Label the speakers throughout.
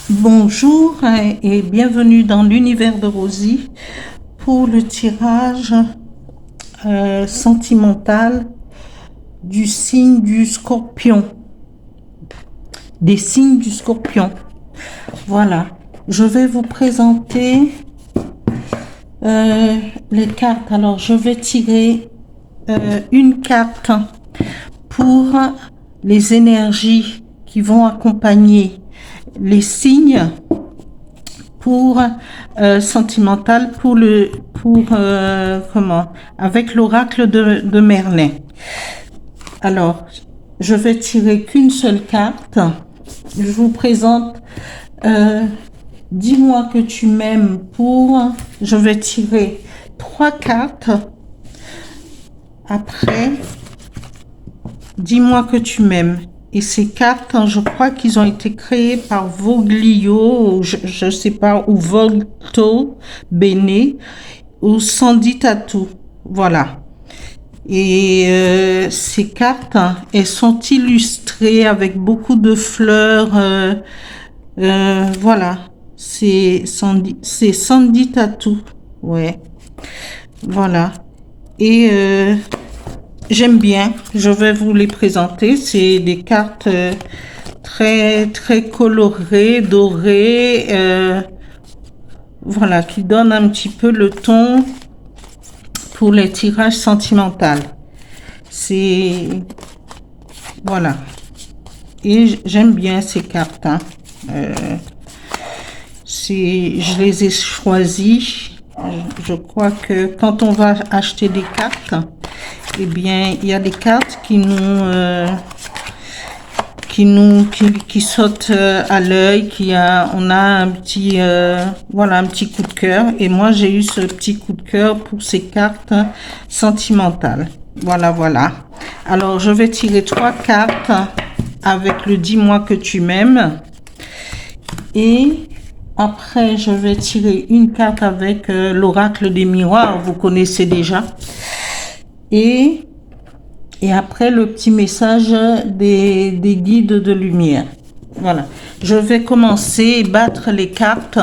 Speaker 1: Bonjour et bienvenue dans l'univers de Rosie pour le tirage sentimental du signe du Scorpion, des signes du Scorpion. Voilà, je vais vous présenter les cartes. Alors, je vais tirer une carte pour les énergies qui vont accompagner les signes pour sentimental comment avec l'oracle de Merlin. Alors, je vais tirer qu'une seule carte. Je vous présente dis-moi que tu m'aimes je vais tirer 3 cartes. Après, dis-moi que tu m'aimes. Et ces cartes, je crois qu'ils ont été créés par Voglio, je ne sais pas, ou Volto Bene, ou Sandy Tattoo. Voilà. Et ces cartes, elles sont illustrées avec beaucoup de fleurs. Voilà. C'est Sandy Tattoo. Ouais. Voilà. Et j'aime bien, je vais vous les présenter. C'est des cartes très très colorées, dorées, voilà, qui donnent un petit peu le ton pour les tirages sentimentaux. C'est voilà, et j'aime bien ces cartes. Hein. Je les ai choisies. Je crois que quand on va acheter des cartes, eh bien, il y a des cartes qui sautent à l'œil, on a un petit, voilà, un petit coup de cœur. Et moi, j'ai eu ce petit coup de cœur pour ces cartes sentimentales. Voilà, voilà. Alors, je vais tirer 3 cartes avec le dis-moi que tu m'aimes. Et après, je vais tirer une carte avec l'oracle des miroirs. Vous connaissez déjà. Et après, le petit message des guides de lumière. Voilà. Je vais commencer et battre les cartes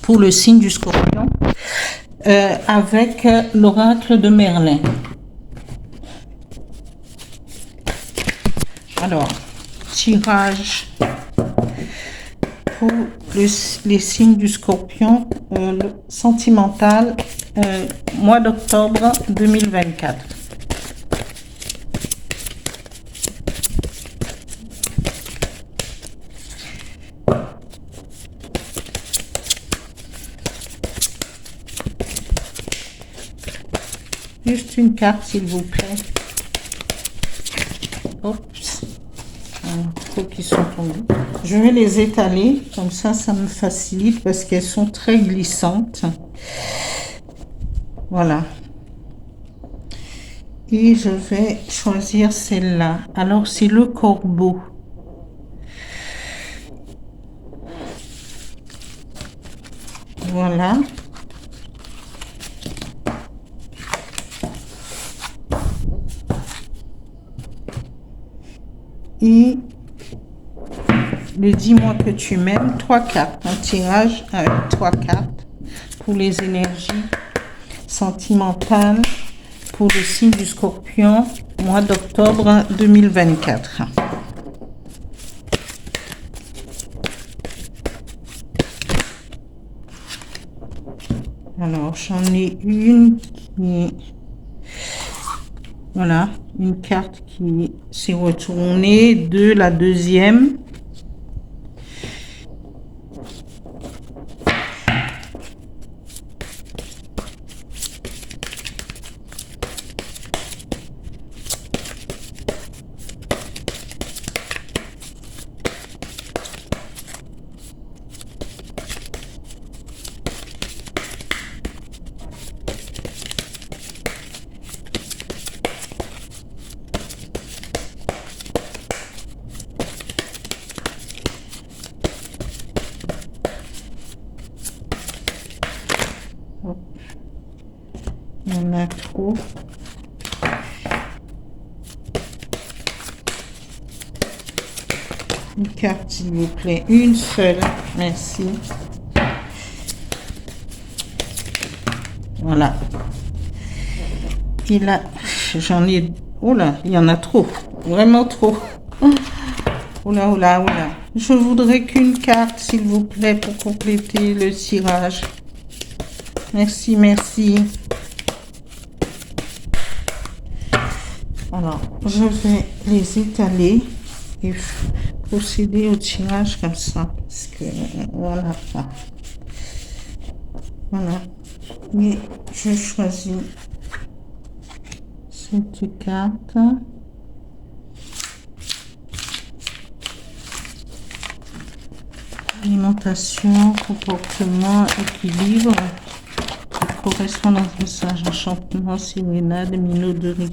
Speaker 1: pour le signe du Scorpion avec l'oracle de Merlin. Alors, tirage pour les signes du Scorpion sentimental, mois d'octobre 2024. Juste une carte, s'il vous plaît. Oups. Trop qui sont tombés. Je vais les étaler, comme ça me facilite parce qu'elles sont très glissantes. Voilà. Et je vais choisir celle-là. Alors, c'est le corbeau. Voilà. Et le dis-moi que tu m'aimes, 3 cartes, un tirage avec 3 cartes pour les énergies sentimentales pour le signe du Scorpion, mois d'octobre 2024. Alors, j'en ai une qui... Voilà, une carte qui s'est retournée de la deuxième. Il y en a trop. Ok. carte, s'il vous plaît. Une seule. Merci. Voilà. Et là, j'en ai... Oh là, il y en a trop. Vraiment trop. Oh là, oh là, oh là. Je voudrais qu'une carte, s'il vous plaît, pour compléter le tirage. Merci, merci. Alors, je vais les étaler et procéder au tirage comme ça. Parce que, voilà. Voilà. Mais je choisis cette carte. Alimentation, comportement, équilibre. Correspondance, message, enchantement, sérénade, minauderie.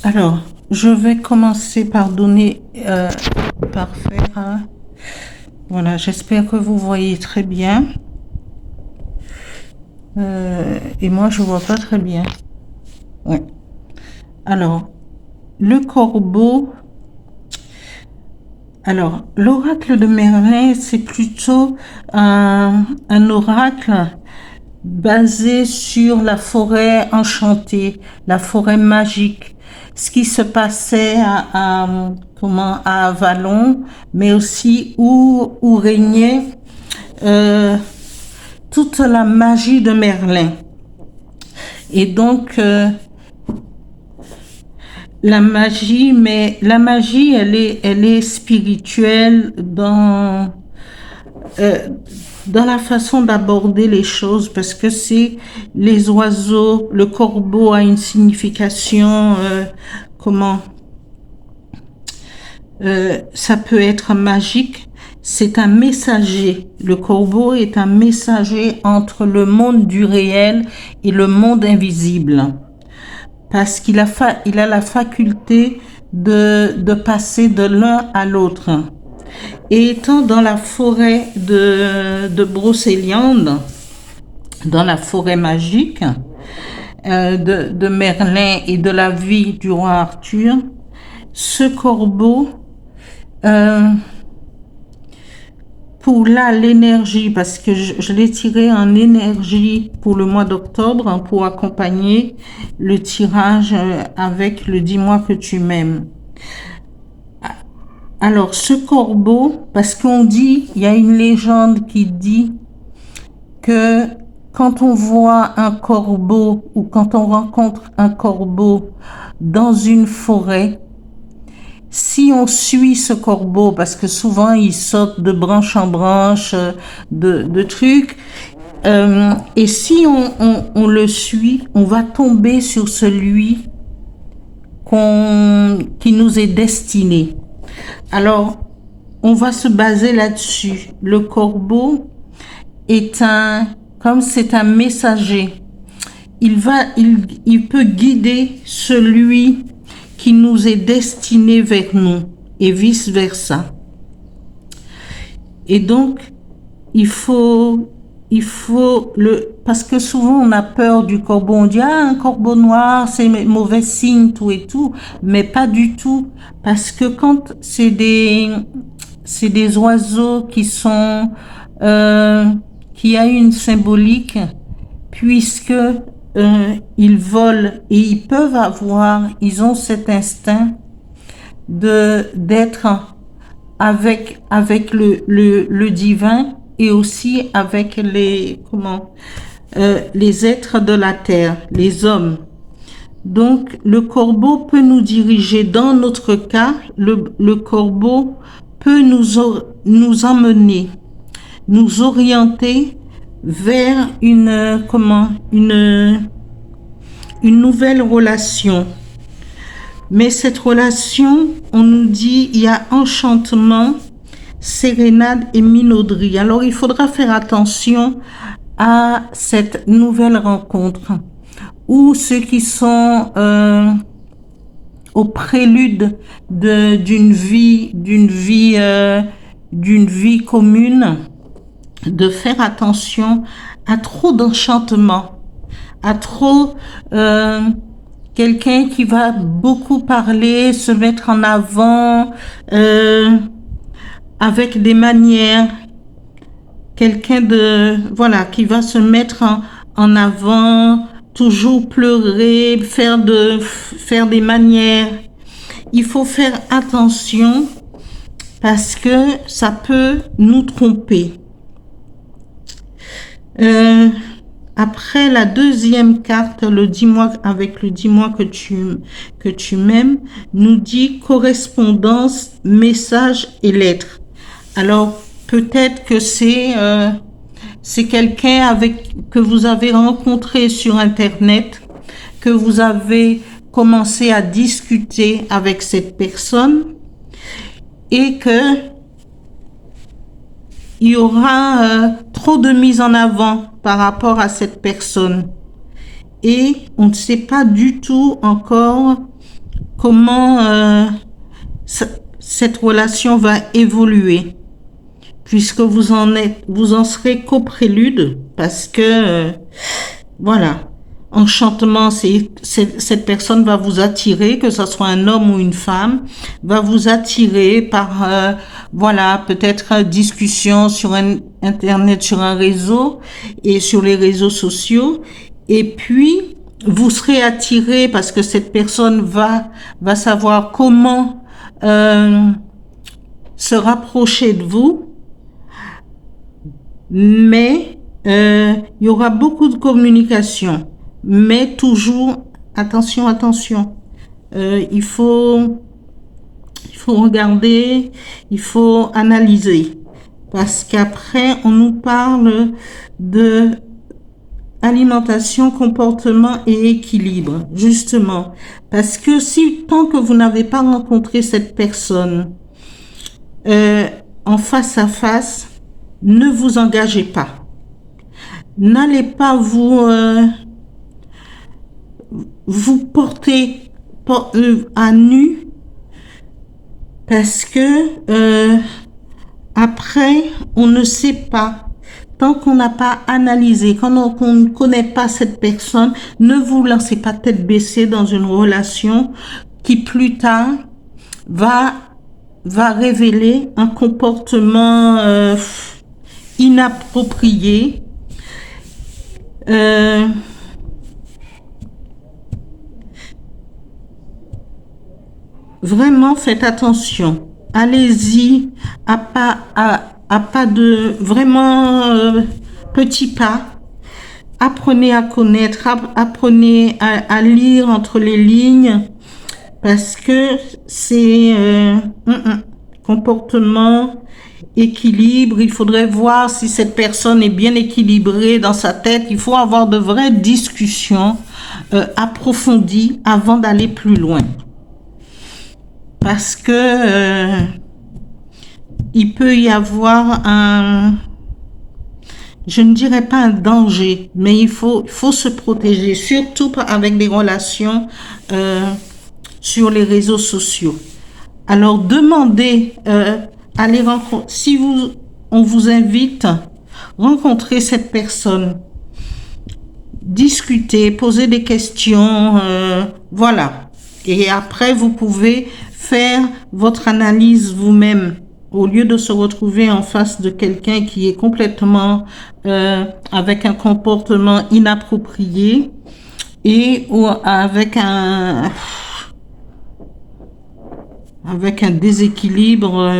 Speaker 1: Alors, je vais commencer par donner, par faire, voilà, j'espère que vous voyez très bien. Et moi, je vois pas très bien. Ouais. Alors, le corbeau. Alors, l'oracle de Merlin, c'est plutôt un oracle basé sur la forêt enchantée, la forêt magique, ce qui se passait à Avalon, mais aussi où régnait toute la magie de Merlin. Et donc, la magie, elle est spirituelle dans la façon d'aborder les choses, parce que c'est les oiseaux, le corbeau a une signification, ça peut être magique, c'est un messager. Le corbeau est un messager entre le monde du réel et le monde invisible. Parce qu'il a la faculté de passer de l'un à l'autre. Et étant dans la forêt de Brocéliande, dans la forêt magique de Merlin et de la vie du roi Arthur, ce corbeau, pour là, l'énergie, parce que je l'ai tiré en énergie pour le mois d'octobre, pour accompagner le tirage avec le « Dis-moi que tu m'aimes ». Alors, ce corbeau, parce qu'on dit, il y a une légende qui dit que quand on voit un corbeau ou quand on rencontre un corbeau dans une forêt, si on suit ce corbeau, parce que souvent il saute de branche en branche, de trucs, et si on le suit, on va tomber sur celui qui nous est destiné. Alors, on va se baser là-dessus. Le corbeau est comme c'est un messager, il peut guider celui qui nous est destiné vers nous et vice versa. Et donc, parce que souvent on a peur du corbeau, on dit un corbeau noir c'est mauvais signe, tout et tout, mais pas du tout, parce que quand c'est des oiseaux qui sont qui a une symbolique, puisque ils volent et ils ont cet instinct d'être avec le divin et aussi avec les êtres de la terre, les hommes. Donc le corbeau peut nous diriger. Dans notre cas, le corbeau peut nous emmener, nous orienter vers une nouvelle relation. Mais cette relation, on nous dit, il y a enchantement, sérénade et minauderie. Alors il faudra faire attention à cette nouvelle rencontre, ou ceux qui sont au prélude d'une vie commune, de faire attention à trop d'enchantement, à trop quelqu'un qui va beaucoup parler, se mettre en avant, avec des manières, quelqu'un voilà, qui va se mettre en avant, toujours pleurer, faire des manières. Il faut faire attention parce que ça peut nous tromper. Après la deuxième carte, le dis-moi avec le dis-moi que tu m'aimes, nous dit correspondance, message et lettres. Alors peut-être que c'est quelqu'un que vous avez rencontré sur Internet, que vous avez commencé à discuter avec cette personne et que il y aura trop de mise en avant par rapport à cette personne. Et on ne sait pas du tout encore comment cette relation va évoluer. Puisque vous en serez qu'au prélude, parce que, voilà, enchantement, cette personne va vous attirer, que ce soit un homme ou une femme, va vous attirer par, voilà, peut-être discussion sur Internet, sur un réseau et sur les réseaux sociaux. Et puis, vous serez attiré parce que cette personne va savoir comment se rapprocher de vous. Mais il y aura beaucoup de communication. Mais toujours, attention. Il faut regarder, il faut analyser. Parce qu'après, on nous parle de alimentation, comportement et équilibre. Justement. Parce que tant que vous n'avez pas rencontré cette personne en face à face, ne vous engagez pas. N'allez pas vous porter à nu parce que après, on ne sait pas. Tant qu'on n'a pas analysé, quand on ne connaît pas cette personne, ne vous lancez pas tête baissée dans une relation qui plus tard va révéler un comportement inapproprié. Vraiment, faites attention. Allez-y à pas de vraiment petits pas. Apprenez à connaître, apprenez à lire entre les lignes parce que c'est comportement, équilibre. Il faudrait voir si cette personne est bien équilibrée dans sa tête. Il faut avoir de vraies discussions approfondies avant d'aller plus loin. Parce que il peut y avoir je ne dirais pas un danger, mais il faut se protéger, surtout avec des relations sur les réseaux sociaux. Alors demandez, allez rencontrer, si on vous invite, rencontrer cette personne, discuter, poser des questions, voilà. Et après, vous pouvez faire votre analyse vous-même au lieu de se retrouver en face de quelqu'un qui est complètement avec un comportement inapproprié ou avec un déséquilibre.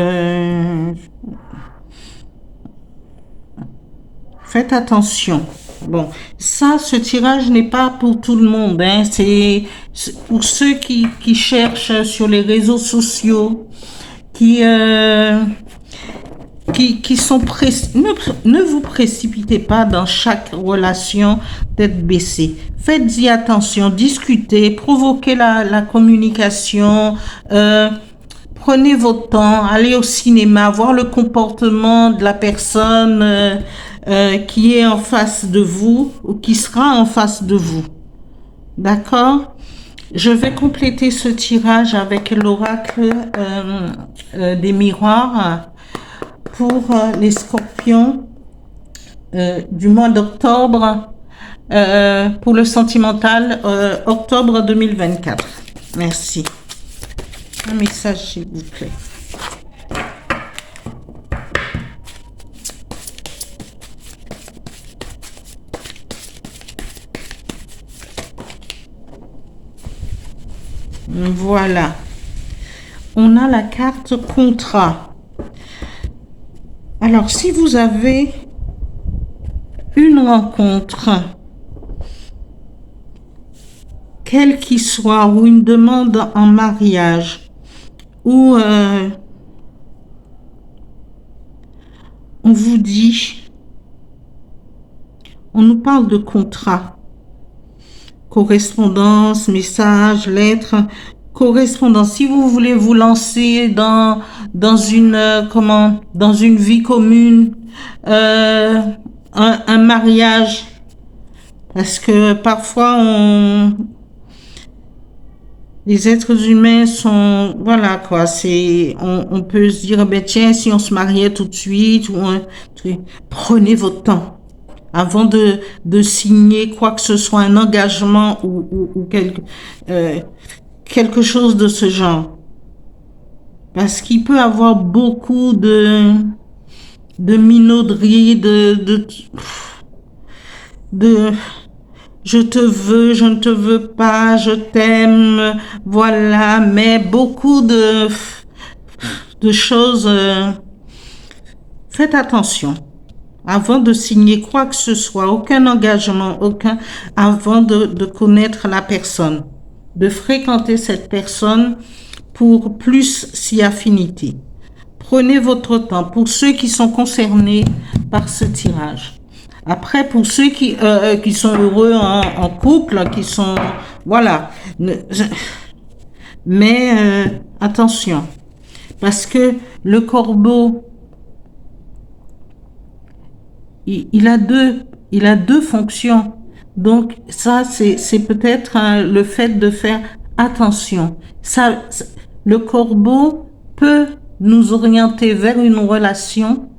Speaker 1: Faites attention. Bon, ce tirage n'est pas pour tout le monde, hein. C'est pour ceux qui cherchent sur les réseaux sociaux, qui sont ne vous précipitez pas dans chaque relation tête baissée. Faites-y attention, discutez, provoquez la communication, prenez votre temps, allez au cinéma, voir le comportement de la personne qui est en face de vous ou qui sera en face de vous. D'accord ? Je vais compléter ce tirage avec l'oracle des miroirs pour les scorpions du mois d'octobre pour le sentimental, octobre 2024. Merci. Un message, s'il vous plaît. Voilà. On a la carte contrat. Alors, si vous avez une rencontre, quelle qu'il soit, ou une demande en mariage, ou on vous dit, on nous parle de contrat, correspondance, message, lettre, correspondance. Si vous voulez vous lancer dans une dans une vie commune, un mariage, parce que parfois les êtres humains sont, voilà quoi, on peut se dire, ben tiens, si on se mariait tout de suite, prenez votre temps avant de signer quoi que ce soit, un engagement ou quelque chose de ce genre. Parce qu'il peut avoir beaucoup de minauderies, de je te veux, je ne te veux pas, je t'aime, voilà, mais beaucoup de choses. Faites attention. Avant de signer quoi que ce soit, aucun engagement, avant de connaître la personne, de fréquenter cette personne pour plus s'y affinité. Prenez votre temps pour ceux qui sont concernés par ce tirage. Après, pour ceux qui sont heureux en couple, qui sont, voilà. Mais attention, parce que le corbeau, il a deux fonctions. Donc ça, c'est peut-être le fait de faire attention. Le corbeau peut nous orienter vers une relation,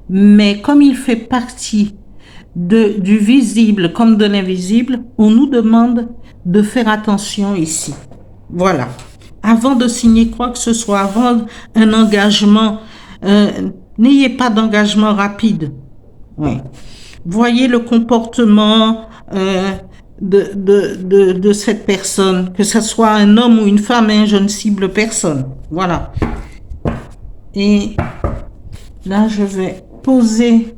Speaker 1: mais comme il fait partie du visible comme de l'invisible, on nous demande de faire attention ici. Voilà. Avant de signer quoi que ce soit, avant un engagement, n'ayez pas d'engagement rapide. Oui. Voyez le comportement de cette personne, que ce soit un homme ou une femme, hein, je ne cible personne. Voilà. Et là, je vais poser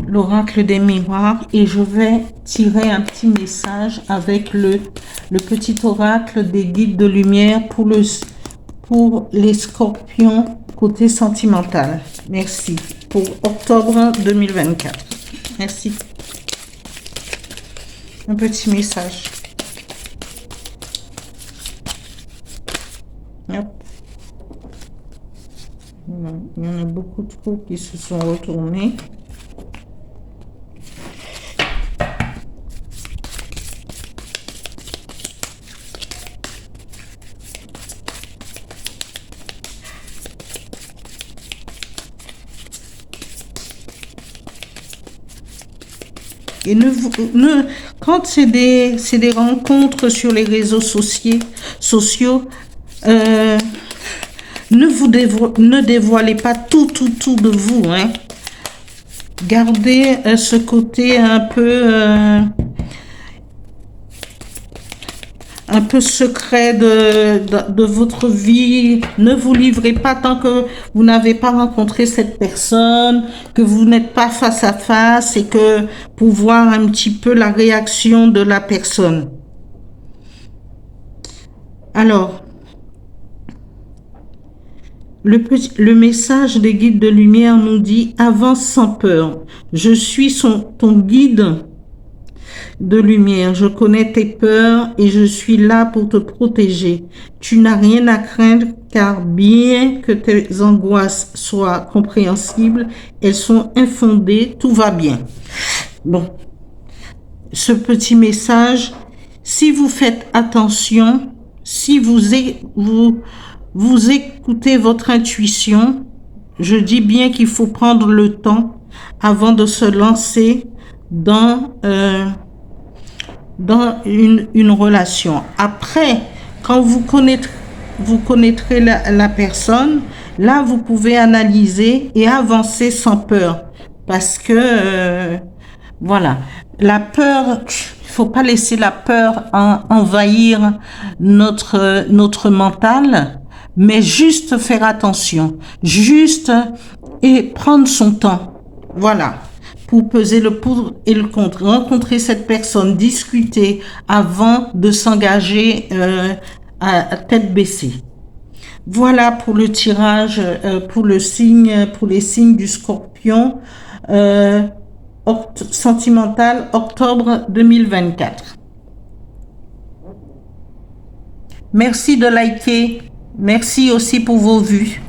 Speaker 1: l'oracle des miroirs et je vais tirer un petit message avec le petit oracle des guides de lumière pour les scorpions côté sentimental. Merci. Pour octobre 2024. Merci. Un petit message. Hop. Il y en a beaucoup trop qui se sont retournés. Et quand c'est des rencontres sur les réseaux sociaux, ne dévoilez pas tout de vous, hein. Gardez ce côté un peu secret de votre vie. Ne vous livrez pas tant que vous n'avez pas rencontré cette personne, que vous n'êtes pas face à face et que pour voir un petit peu la réaction de la personne. Alors, le message des guides de lumière nous dit « Avance sans peur. Je suis ton guide de lumière. Je connais tes peurs et je suis là pour te protéger. Tu n'as rien à craindre car bien que tes angoisses soient compréhensibles, elles sont infondées. Tout va bien. » Bon, ce petit message, si vous faites attention, si vous écoutez votre intuition, je dis bien qu'il faut prendre le temps avant de se lancer dans une relation. Après, quand vous connaîtrez la personne, là, vous pouvez analyser et avancer sans peur. Parce que, voilà, la peur, il faut pas laisser la peur envahir notre mental, mais juste faire attention, juste et prendre son temps. Voilà, pour peser le pour et le contre, rencontrer cette personne, discuter avant de s'engager à tête baissée. Voilà pour le tirage, pour les signes du Scorpion sentimental octobre 2024. Merci de liker. Merci aussi pour vos vues.